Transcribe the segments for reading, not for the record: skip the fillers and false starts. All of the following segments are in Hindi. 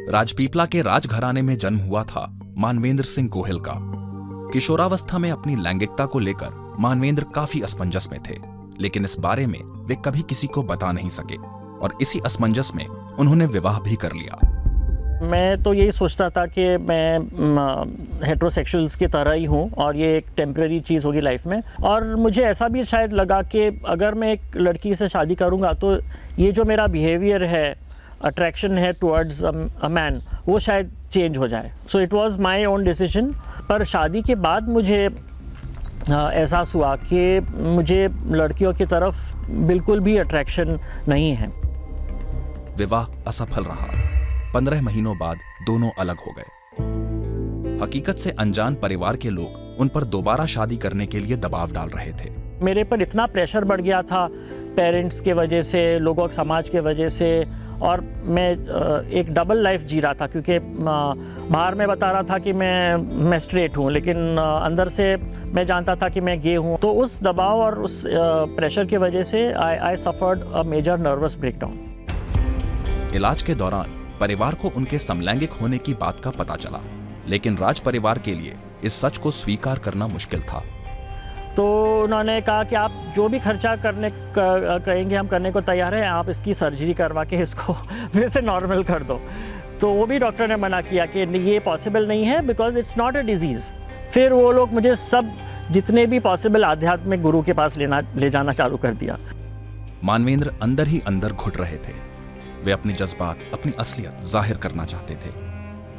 राजपीपला के राजघराने में जन्म हुआ था मानवेंद्र सिंह गोहिल का। किशोरावस्था में अपनी लैंगिकता को लेकर मानवेंद्र काफी असमंजस में थे, लेकिन इस बारे में वे कभी किसी को बता नहीं सके और इसी असमंजस में उन्होंने विवाह भी कर लिया। मैं तो यही सोचता था कि मैं हेट्रोसेक्सुअल्स की तरह ही हूँ और ये एक टेम्परेरी चीज़ होगी लाइफ में। और मुझे ऐसा भी शायद लगा कि अगर मैं एक लड़की से शादी करूँगा तो ये जो मेरा बिहेवियर है, अट्रैक्शन है टुवर्ड्स अ मैन, वो शायद चेंज हो जाए। So it was my own decision. पर शादी के बाद मुझे एहसास हुआ कि मुझे लड़कियों की तरफ बिल्कुल भी अट्रैक्शन नहीं है। विवाह असफल रहा। 15 महीनों बाद दोनों अलग हो गए। हकीकत से अनजान परिवार के लोग उन पर दोबारा शादी करने के लिए दबाव डाल रहे थे। मेरे पर इतना प्रेशर बढ़ गया था पेरेंट्स के वजह से, लोगों समाज के वजह से, और मैं एक डबल लाइफ जी रहा था क्योंकि बाहर में बता रहा था कि मैं स्ट्रेट हूँ, लेकिन अंदर से मैं जानता था कि मैं गे हूँ। तो उस दबाव और उस प्रेशर की वजह से I suffered a major nervous breakdown. इलाज के दौरान परिवार को उनके समलैंगिक होने की बात का पता चला, लेकिन राज परिवार के लिए इस सच को स्वीकार करना मुश्किल था। तो उन्होंने कहा कि आप जो भी खर्चा कहेंगे हम करने को तैयार हैं, आप इसकी सर्जरी करवा के इसको फिर से नॉर्मल कर दो। तो वो भी डॉक्टर ने मना किया कि ये पॉसिबल नहीं है, because it's not a disease. फिर वो लोग मुझे सब जितने भी पॉसिबल आध्यात्मिक गुरु के पास ले जाना चालू कर दिया। मानवेंद्र अंदर ही अंदर घुट रहे थे। वे अपने जज्बात, अपनी असलियत जाहिर करना चाहते थे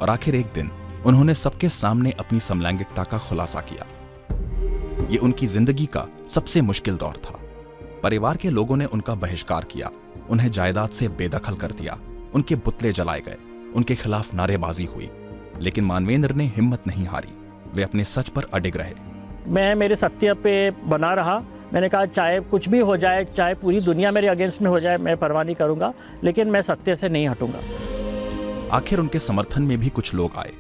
और आखिर एक दिन उन्होंने सबके सामने अपनी समलैंगिकता का खुलासा किया। ये उनकी जिंदगी का सबसे मुश्किल दौर था। परिवार के लोगों ने उनका बहिष्कार किया, उन्हें जायदाद से बेदखल कर दिया, उनके पुतले जलाए गए, उनके खिलाफ नारेबाजी हुई, लेकिन मानवेंद्र ने हिम्मत नहीं हारी। वे अपने सच पर अडिग रहे। मैं मेरे सत्य पे बना रहा। मैंने कहा चाहे कुछ भी हो जाए, चाहे पूरी दुनिया मेरे अगेंस्ट में हो जाए, मैं परवाह नहीं करूंगा, लेकिन मैं सत्य से नहीं हटूंगा। आखिर उनके समर्थन में भी कुछ लोग आए।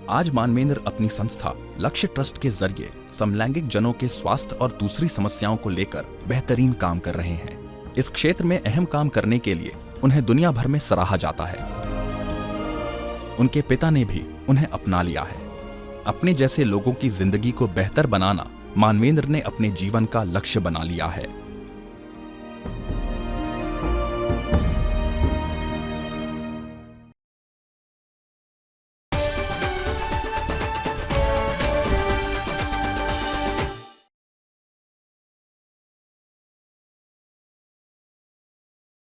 आज मानवेंद्र अपनी संस्था लक्ष्य ट्रस्ट के जरिए समलैंगिक जनों के स्वास्थ्य और दूसरी समस्याओं को लेकर बेहतरीन काम कर रहे हैं। इस क्षेत्र में अहम काम करने के लिए उन्हें दुनिया भर में सराहा जाता है। उनके पिता ने भी उन्हें अपना लिया है। अपने जैसे लोगों की जिंदगी को बेहतर बनाना मानवेंद्र ने अपने जीवन का लक्ष्य बना लिया है।